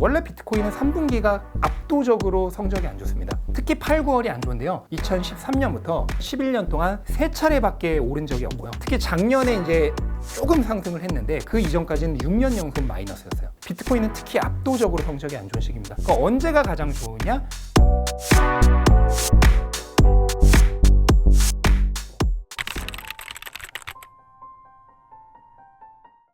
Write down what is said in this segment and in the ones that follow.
원래 비트코인은 3분기가 압도적으로 성적이 안 좋습니다. 특히 8, 9월이 안 좋은데요. 2013년부터 11년 동안 3차례밖에 오른 적이 없고요. 특히 작년에 이제 조금 상승을 했는데 그 이전까지는 6년 연속 마이너스였어요. 비트코인은 특히 압도적으로 성적이 안 좋은 시기입니다. 그러니까 언제가 가장 좋으냐?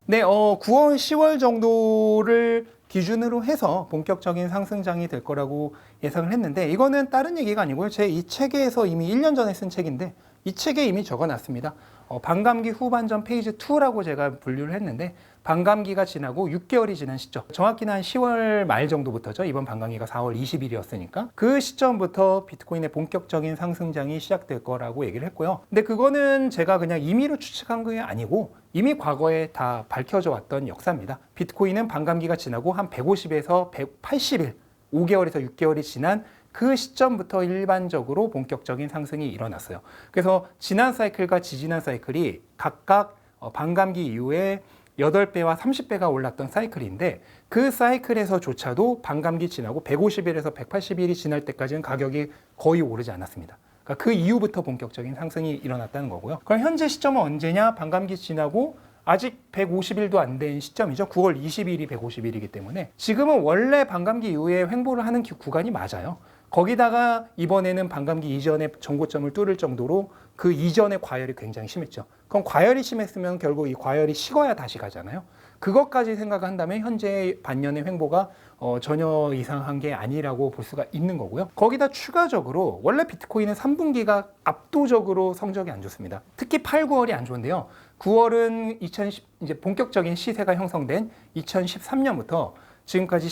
네, 9월, 10월 정도를 기준으로 해서 본격적인 상승장이 될 거라고 예상을 했는데, 이거는 다른 얘기가 아니고요. 제 이 책에서 이미 1년 전에 쓴 책인데 이 책에 이미 적어놨습니다. 반감기 후반전 페이지 2라고 제가 분류를 했는데, 반감기가 지나고 6개월이 지난 시점, 정확히는 한 10월 말 정도부터죠. 이번 반감기가 4월 20일이었으니까 그 시점부터 비트코인의 본격적인 상승장이 시작될 거라고 얘기를 했고요. 근데 그거는 제가 그냥 임의로 추측한 게 아니고 이미 과거에 다 밝혀져 왔던 역사입니다. 비트코인은 반감기가 지나고 한 150에서 180일, 5개월에서 6개월이 지난 그 시점부터 일반적으로 본격적인 상승이 일어났어요. 그래서 지난 사이클과 지지난 사이클이 각각 반감기 이후에 8배와 30배가 올랐던 사이클인데, 그 사이클에서조차도 반감기 지나고 150일에서 180일이 지날 때까지는 가격이 거의 오르지 않았습니다. 그러니까 그 이후부터 본격적인 상승이 일어났다는 거고요. 그럼 현재 시점은 언제냐? 반감기 지나고 아직 150일도 안 된 시점이죠. 9월 20일이 150일이기 때문에 지금은 원래 반감기 이후에 횡보를 하는 구간이 맞아요. 거기다가 이번에는 반감기 이전의 전고점을 뚫을 정도로 그 이전의 과열이 굉장히 심했죠. 그럼 과열이 심했으면 결국 이 과열이 식어야 다시 가잖아요. 그것까지 생각한다면 현재 반년의 횡보가 전혀 이상한 게 아니라고 볼 수가 있는 거고요. 거기다 추가적으로 원래 비트코인은 3분기가 압도적으로 성적이 안 좋습니다. 특히 8, 9월이 안 좋은데요. 9월은 이제 본격적인 시세가 형성된 2013년부터 지금까지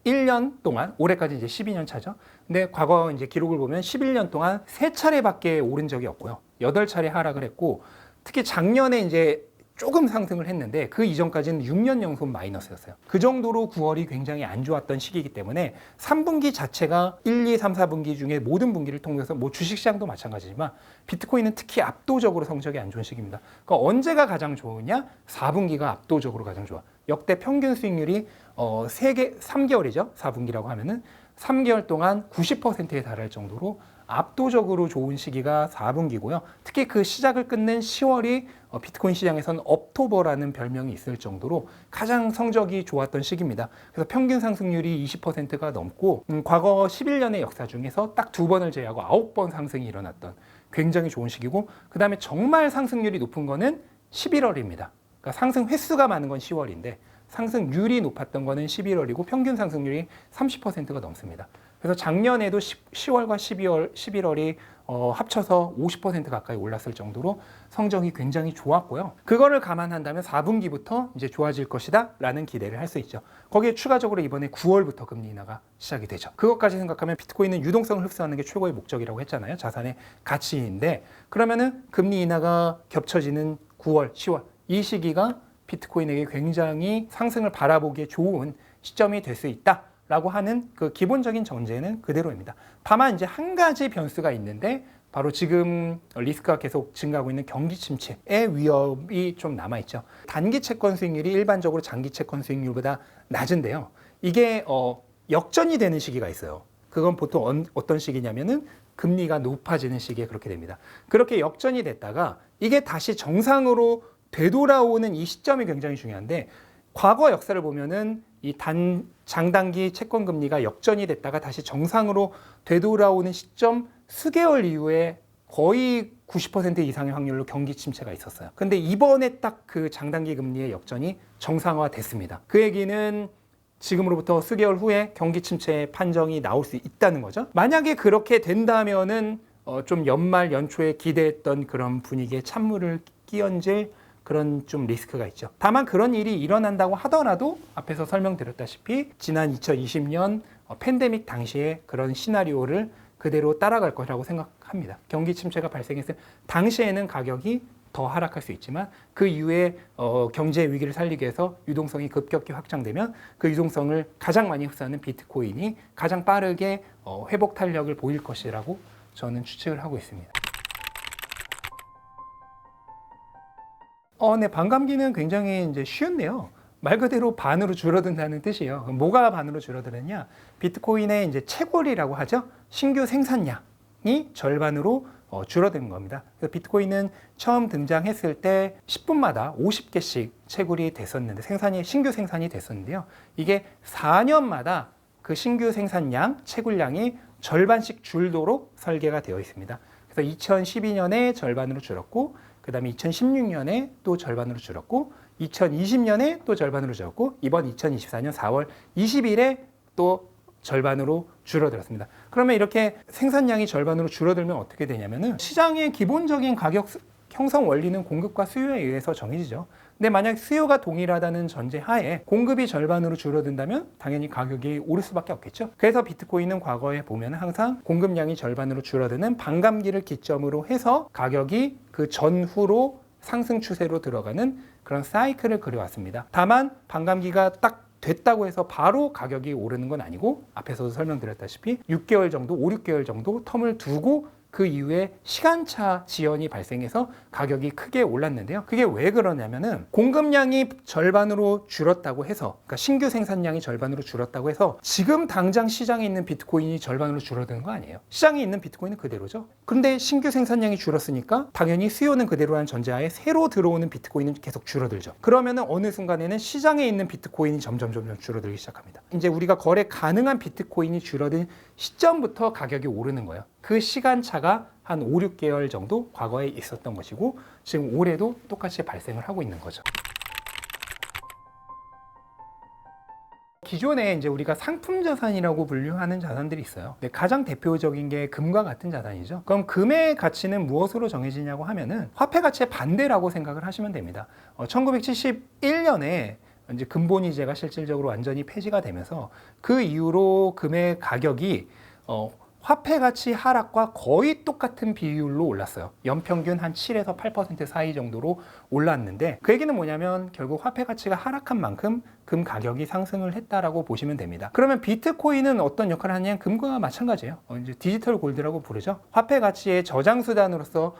11년 동안, 올해까지 이제 12년 차죠. 근데 과거 이제 기록을 보면 11년 동안 3차례밖에 오른 적이 없고요. 8차례 하락을 했고, 특히 작년에 이제 조금 상승을 했는데 그 이전까지는 6년 연속 마이너스였어요. 그 정도로 9월이 굉장히 안 좋았던 시기이기 때문에 3분기 자체가 1, 2, 3, 4분기 중에 모든 분기를 통해서 뭐 주식시장도 마찬가지지만 비트코인은 특히 압도적으로 성적이 안 좋은 시기입니다. 그러니까 언제가 가장 좋으냐? 4분기가 압도적으로 가장 좋아. 역대 평균 수익률이 3개월이죠. 4분기라고 하면은 3개월 동안 90%에 달할 정도로 압도적으로 좋은 시기가 4분기고요. 특히 그 시작을 끝낸 10월이 비트코인 시장에서는 업토버라는 별명이 있을 정도로 가장 성적이 좋았던 시기입니다. 그래서 평균 상승률이 20%가 넘고 과거 11년의 역사 중에서 딱 2번을 제외하고 9번 상승이 일어났던 굉장히 좋은 시기고, 그 다음에 정말 상승률이 높은 거는 11월입니다. 그러니까 상승 횟수가 많은 건 10월인데 상승률이 높았던 거는 11월이고 평균 상승률이 30%가 넘습니다. 그래서 작년에도 10월과 11월이 합쳐서 50% 가까이 올랐을 정도로 성적이 굉장히 좋았고요. 그거를 감안한다면 4분기부터 이제 좋아질 것이다 라는 기대를 할 수 있죠. 거기에 추가적으로 이번에 9월부터 금리 인하가 시작이 되죠. 그것까지 생각하면 비트코인은 유동성을 흡수하는 게 최고의 목적이라고 했잖아요. 자산의 가치인데, 그러면은 금리 인하가 겹쳐지는 9월, 10월 이 시기가 비트코인에게 굉장히 상승을 바라보기에 좋은 시점이 될 수 있다 라고 하는 그 기본적인 전제는 그대로입니다. 다만 이제 한 가지 변수가 있는데, 바로 지금 리스크가 계속 증가하고 있는 경기 침체의 위협이 좀 남아있죠. 단기 채권 수익률이 일반적으로 장기 채권 수익률보다 낮은데요. 이게 역전이 되는 시기가 있어요. 그건 보통 어떤 시기냐면은 금리가 높아지는 시기에 그렇게 됩니다. 그렇게 역전이 됐다가 이게 다시 정상으로 되돌아오는 이 시점이 굉장히 중요한데, 과거 역사를 보면은 이 장단기 채권 금리가 역전이 됐다가 다시 정상으로 되돌아오는 시점 수개월 이후에 거의 90% 이상의 확률로 경기 침체가 있었어요. 근데 이번에 딱 그 장단기 금리의 역전이 정상화됐습니다. 그 얘기는 지금으로부터 수개월 후에 경기 침체 판정이 나올 수 있다는 거죠. 만약에 그렇게 된다면은 좀 연말 연초에 기대했던 그런 분위기에 찬물을 끼얹을 그런 좀 리스크가 있죠. 다만 그런 일이 일어난다고 하더라도 앞에서 설명드렸다시피 지난 2020년 팬데믹 당시에 그런 시나리오를 그대로 따라갈 거라고 생각합니다. 경기 침체가 발생했을 당시에는 가격이 더 하락할 수 있지만 그 이후에 경제 위기를 살리기 위해서 유동성이 급격히 확장되면 그 유동성을 가장 많이 흡수하는 비트코인이 가장 빠르게 회복 탄력을 보일 것이라고 저는 추측을 하고 있습니다. 네, 반감기는 굉장히 이제 쉬운데요. 말 그대로 반으로 줄어든다는 뜻이에요. 그럼 뭐가 반으로 줄어들었냐? 비트코인의 이제 채굴이라고 하죠. 신규 생산량이 절반으로 줄어드는 겁니다. 그래서 비트코인은 처음 등장했을 때 10분마다 50개씩 채굴이 됐었는데 신규 생산이 됐었는데요. 이게 4년마다 그 신규 생산량, 채굴량이 절반씩 줄도록 설계가 되어 있습니다. 그래서 2012년에 절반으로 줄었고, 그 다음에 2016년에 또 절반으로 줄었고, 2020년에 또 절반으로 줄었고, 이번 2024년 4월 20일에 또 절반으로 줄어들었습니다. 그러면 이렇게 생산량이 절반으로 줄어들면 어떻게 되냐면은 시장의 기본적인 가격 형성 원리는 공급과 수요에 의해서 정해지죠. 근데 만약 수요가 동일하다는 전제 하에 공급이 절반으로 줄어든다면 당연히 가격이 오를 수밖에 없겠죠. 그래서 비트코인은 과거에 보면 항상 공급량이 절반으로 줄어드는 반감기를 기점으로 해서 가격이 그 전후로 상승 추세로 들어가는 그런 사이클을 그려왔습니다. 다만 반감기가 딱 됐다고 해서 바로 가격이 오르는 건 아니고 앞에서도 설명드렸다시피 6개월 정도, 5, 6개월 정도 텀을 두고 그 이후에 시간차 지연이 발생해서 가격이 크게 올랐는데요. 그게 왜 그러냐면은 공급량이 절반으로 줄었다고 해서, 그러니까 신규 생산량이 절반으로 줄었다고 해서 지금 당장 시장에 있는 비트코인이 절반으로 줄어드는 거 아니에요. 시장에 있는 비트코인은 그대로죠. 그런데 신규 생산량이 줄었으니까 당연히 수요는 그대로라는 전제하에 새로 들어오는 비트코인은 계속 줄어들죠. 그러면은 어느 순간에는 시장에 있는 비트코인이 점점 줄어들기 시작합니다. 이제 우리가 거래 가능한 비트코인이 줄어든 시점부터 가격이 오르는 거예요. 그 시간차가 한 5, 6개월 정도 과거에 있었던 것이고 지금 올해도 똑같이 발생을 하고 있는 거죠. 기존에 이제 우리가 상품 자산이라고 분류하는 자산들이 있어요. 가장 대표적인 게 금과 같은 자산이죠. 그럼 금의 가치는 무엇으로 정해지냐고 하면은 화폐 가치의 반대라고 생각을 하시면 됩니다. 1971년에 이제 금본위제가 실질적으로 완전히 폐지가 되면서 그 이후로 금의 가격이 화폐 가치 하락과 거의 똑같은 비율로 올랐어요. 연평균 한 7에서 8% 사이 정도로 올랐는데 그 얘기는 뭐냐면 결국 화폐 가치가 하락한 만큼 금 가격이 상승을 했다라고 보시면 됩니다. 그러면 비트코인은 어떤 역할을 하냐면 금과 마찬가지예요. 이제 디지털 골드라고 부르죠. 화폐 가치의 저장 수단으로서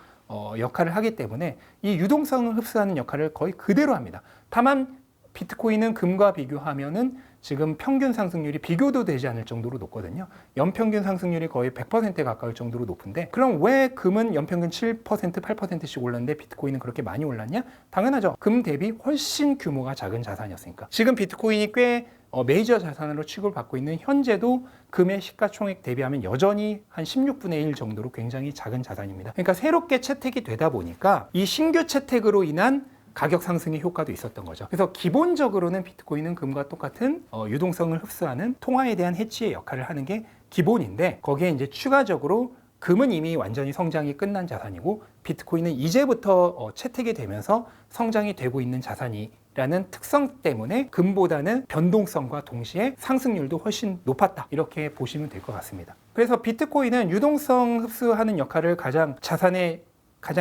역할을 하기 때문에 이 유동성을 흡수하는 역할을 거의 그대로 합니다. 다만 비트코인은 금과 비교하면은 지금 평균 상승률이 비교도 되지 않을 정도로 높거든요. 연평균 상승률이 거의 100%에 가까울 정도로 높은데 그럼 왜 금은 연평균 7%, 8%씩 올랐는데 비트코인은 그렇게 많이 올랐냐? 당연하죠. 금 대비 훨씬 규모가 작은 자산이었으니까. 지금 비트코인이 꽤 메이저 자산으로 취급을 받고 있는 현재도 금의 시가총액 대비하면 여전히 한 16분의 1 정도로 굉장히 작은 자산입니다. 그러니까 새롭게 채택이 되다 보니까 이 신규 채택으로 인한 가격 상승의 효과도 있었던 거죠. 그래서 기본적으로는 비트코인은 금과 똑같은 유동성을 흡수하는 통화에 대한 해치의 역할을 하는 게 기본인데 거기에 이제 추가적으로 금은 이미 완전히 성장이 끝난 자산이고 비트코인은 이제부터 채택이 되면서 성장이 되고 있는 자산이라는 특성 때문에 금보다는 변동성과 동시에 상승률도 훨씬 높았다. 이렇게 보시면 될 것 같습니다. 그래서 비트코인은 유동성 흡수하는 역할을 가장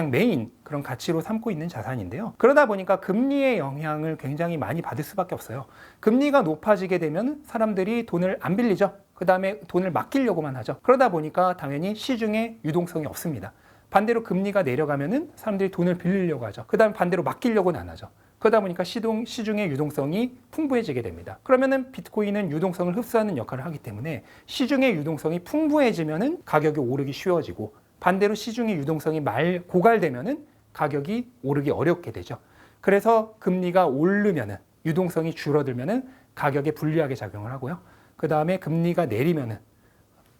메인 그런 가치로 삼고 있는 자산인데요. 그러다 보니까 금리의 영향을 굉장히 많이 받을 수밖에 없어요. 금리가 높아지게 되면 사람들이 돈을 안 빌리죠. 그 다음에 돈을 맡기려고만 하죠. 그러다 보니까 당연히 시중에 유동성이 없습니다. 반대로 금리가 내려가면은 사람들이 돈을 빌리려고 하죠. 그 다음에 반대로 맡기려고는 안 하죠. 그러다 보니까 시중의 유동성이 풍부해지게 됩니다. 그러면은 비트코인은 유동성을 흡수하는 역할을 하기 때문에 시중의 유동성이 풍부해지면은 가격이 오르기 쉬워지고 반대로 시중의 유동성이 고갈되면은 가격이 오르기 어렵게 되죠. 그래서 금리가 오르면은 유동성이 줄어들면은 가격에 불리하게 작용을 하고요. 그 다음에 금리가 내리면은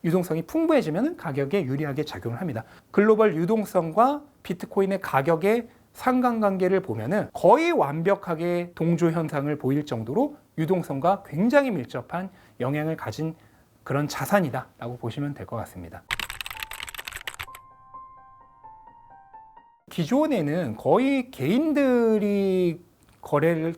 유동성이 풍부해지면은 가격에 유리하게 작용을 합니다. 글로벌 유동성과 비트코인의 가격의 상관관계를 보면은 거의 완벽하게 동조 현상을 보일 정도로 유동성과 굉장히 밀접한 영향을 가진 그런 자산이다라고 보시면 될 것 같습니다. 기존에는 거의 개인들이 거래를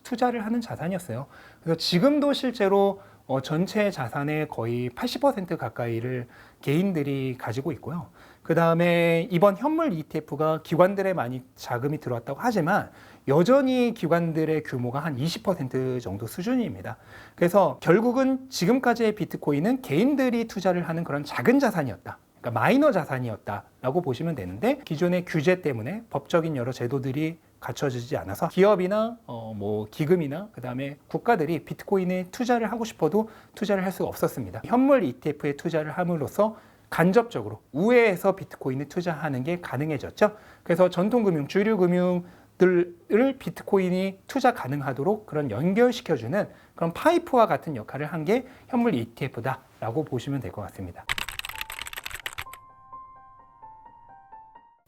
투자를 하는 자산이었어요. 그래서 지금도 실제로 전체 자산의 거의 80% 가까이를 개인들이 가지고 있고요. 그 다음에 이번 현물 ETF가 기관들에 많이 자금이 들어왔다고 하지만 여전히 기관들의 규모가 한 20% 정도 수준입니다. 그래서 결국은 지금까지의 비트코인은 개인들이 투자를 하는 그런 작은 자산이었다. 그러니까 마이너 자산이었다라고 보시면 되는데 기존의 규제 때문에 법적인 여러 제도들이 갖춰지지 않아서 기업이나 뭐 기금이나 그다음에 국가들이 비트코인에 투자를 하고 싶어도 투자를 할 수가 없었습니다. 현물 ETF에 투자를 함으로써 간접적으로 우회해서 비트코인에 투자하는 게 가능해졌죠. 그래서 전통금융, 주류 금융들을 비트코인이 투자 가능하도록 그런 연결시켜주는 그런 파이프와 같은 역할을 한 게 현물 ETF다라고 보시면 될 것 같습니다.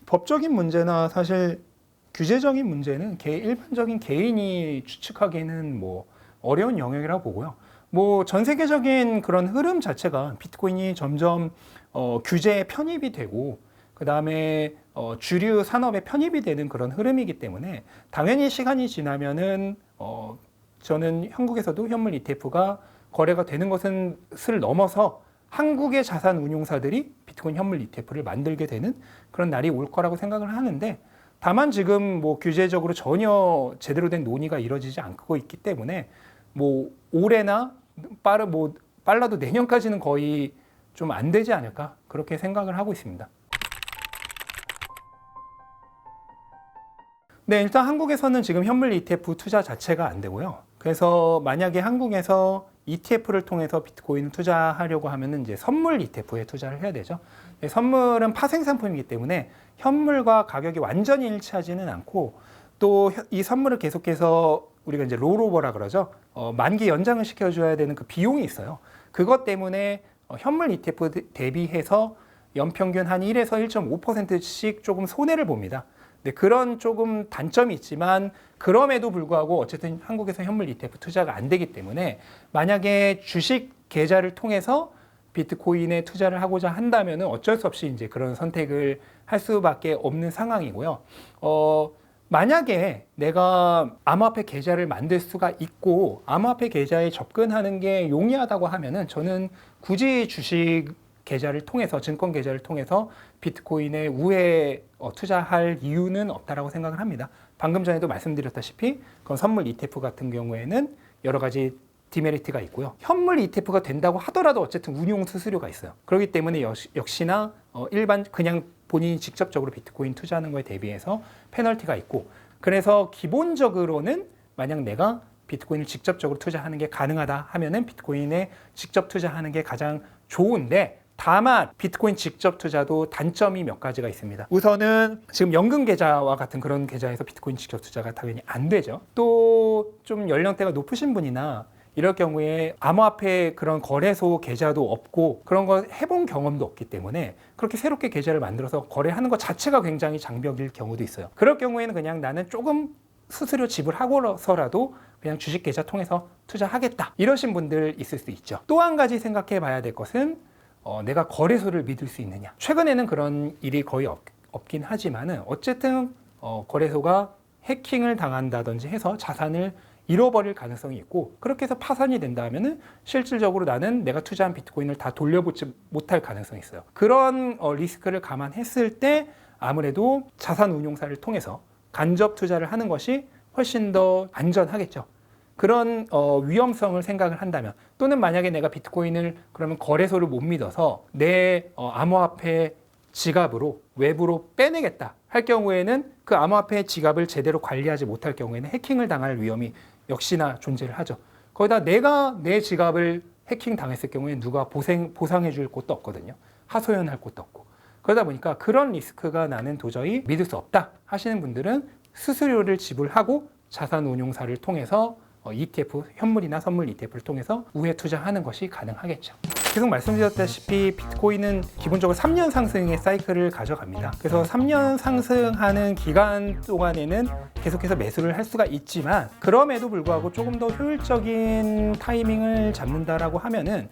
법적인 문제나 사실 규제적인 문제는 일반적인 개인이 추측하기에는 뭐 어려운 영역이라고 보고요. 뭐 전 세계적인 그런 흐름 자체가 비트코인이 점점 규제에 편입이 되고 그 다음에 주류 산업에 편입이 되는 그런 흐름이기 때문에 당연히 시간이 지나면은 저는 한국에서도 현물 ETF가 거래가 되는 것을 넘어서 한국의 자산 운용사들이 비트코인 현물 ETF를 만들게 되는 그런 날이 올 거라고 생각을 하는데, 다만 지금 뭐 규제적으로 전혀 제대로 된 논의가 이루어지지 않고 있기 때문에 뭐 올해나 빨라도 내년까지는 거의 좀 안 되지 않을까 그렇게 생각을 하고 있습니다. 네, 일단 한국에서는 지금 현물 ETF 투자 자체가 안 되고요. 그래서 만약에 한국에서 ETF를 통해서 비트코인을 투자하려고 하면은 이제 선물 ETF에 투자를 해야 되죠. 선물은 파생 상품이기 때문에 현물과 가격이 완전히 일치하지는 않고, 또 이 선물을 계속해서 우리가 이제 롤오버라 그러죠. 만기 연장을 시켜줘야 되는 그 비용이 있어요. 그것 때문에 현물 ETF 대비해서 연평균 한 1에서 1.5%씩 조금 손해를 봅니다. 네, 그런 조금 단점이 있지만 그럼에도 불구하고 어쨌든 한국에서 현물 ETF 투자가 안 되기 때문에 만약에 주식 계좌를 통해서 비트코인에 투자를 하고자 한다면 어쩔 수 없이 이제 그런 선택을 할 수밖에 없는 상황이고요. 만약에 내가 암호화폐 계좌를 만들 수가 있고 암호화폐 계좌에 접근하는 게 용이하다고 하면은 저는 굳이 주식 계좌를 통해서, 증권 계좌를 통해서 비트코인에 우회 투자할 이유는 없다라고 생각을 합니다. 방금 전에도 말씀드렸다시피 그건 선물 ETF 같은 경우에는 여러 가지 디메리트가 있고요. 현물 ETF가 된다고 하더라도 어쨌든 운용 수수료가 있어요. 그렇기 때문에 역시나 그냥 본인이 직접적으로 비트코인 투자하는 거에 대비해서 페널티가 있고, 그래서 기본적으로는 만약 내가 비트코인을 직접적으로 투자하는 게 가능하다 하면은 비트코인에 직접 투자하는 게 가장 좋은데, 다만 비트코인 직접 투자도 단점이 몇 가지가 있습니다. 우선은 지금 연금 계좌와 같은 그런 계좌에서 비트코인 직접 투자가 당연히 안 되죠. 또 좀 연령대가 높으신 분이나 이럴 경우에 암호화폐 그런 거래소 계좌도 없고 그런 거 해본 경험도 없기 때문에 그렇게 새롭게 계좌를 만들어서 거래하는 것 자체가 굉장히 장벽일 경우도 있어요. 그럴 경우에는 그냥 나는 조금 수수료 지불하고서라도 그냥 주식 계좌 통해서 투자하겠다, 이러신 분들 있을 수 있죠. 또 한 가지 생각해 봐야 될 것은 내가 거래소를 믿을 수 있느냐. 최근에는 그런 일이 거의 없긴 하지만은 어쨌든 거래소가 해킹을 당한다든지 해서 자산을 잃어버릴 가능성이 있고, 그렇게 해서 파산이 된다면은 실질적으로 나는 내가 투자한 비트코인을 다 돌려보지 못할 가능성이 있어요. 그런 리스크를 감안했을 때 아무래도 자산 운용사를 통해서 간접 투자를 하는 것이 훨씬 더 안전하겠죠. 그런 위험성을 생각을 한다면, 또는 만약에 내가 비트코인을 그러면 거래소를 못 믿어서 내 암호화폐 지갑으로 외부로 빼내겠다 할 경우에는 그 암호화폐 지갑을 제대로 관리하지 못할 경우에는 해킹을 당할 위험이 역시나 존재를 하죠. 거기다 내가 내 지갑을 해킹 당했을 경우에 누가 보상해 줄 곳도 없거든요. 하소연할 곳도 없고. 그러다 보니까 그런 리스크가 나는 도저히 믿을 수 없다 하시는 분들은 수수료를 지불하고 자산 운용사를 통해서 ETF, 현물이나 선물 ETF를 통해서 우회 투자하는 것이 가능하겠죠. 계속 말씀드렸다시피 비트코인은 기본적으로 3년 상승의 사이클을 가져갑니다. 그래서 3년 상승하는 기간 동안에는 계속해서 매수를 할 수가 있지만, 그럼에도 불구하고 조금 더 효율적인 타이밍을 잡는다라고 하면은